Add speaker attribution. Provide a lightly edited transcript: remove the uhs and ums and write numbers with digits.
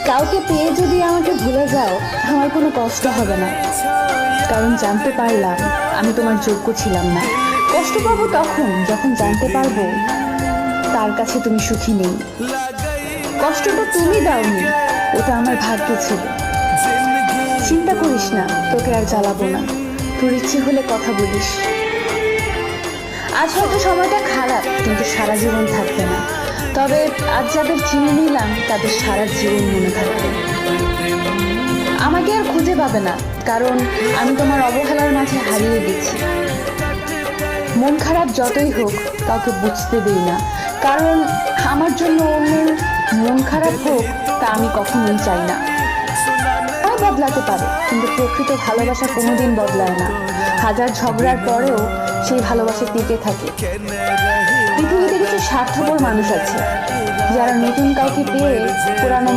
Speaker 1: কাউকে পেয়ে যদি আমাকে ভুলে যাও, আমার কোনো কষ্ট হবে না, কারণ জানতে পারলাম আমি তোমার যোগ্য ছিলাম না। কষ্ট পাবো তখন যখন জানতে পারবো তার কাছে তুমি সুখী নেই। কষ্টটা তুমি দাওনি, ওটা আমার ভাগ্যে ছিল। চিন্তা করিস না, তোকে আর জ্বালাবো না। তোর ইচ্ছে হলে কথা বলিস। আজ হয়তো সময়টা খারাপ, কিন্তু সারা জীবন থাকবে না। তবে আজ যাদের চিনে নিলাম তাদের সারা জীবন মনে থাকবে। আমাকে আর খুঁজে পাবে না, কারণ আমি তোমার অবহেলার মাঝে হারিয়ে গেছি। মন খারাপ যতই হোক কাউকে বুঝতে দিই না, কারণ আমার জন্য অন্যের মন খারাপ হোক তা আমি কখনোই চাই না। বদলাতে পারে, কিন্তু প্রকৃত ভালোবাসা কোনোদিন বদলায় না। হাজার ঝগড়ার পরেও সেই ভালোবাসা টিকে থাকে। পৃথিবীতে কিছু স্বার্থপর মানুষ আছে যারা নতুন কাউকে পেয়ে পুরানো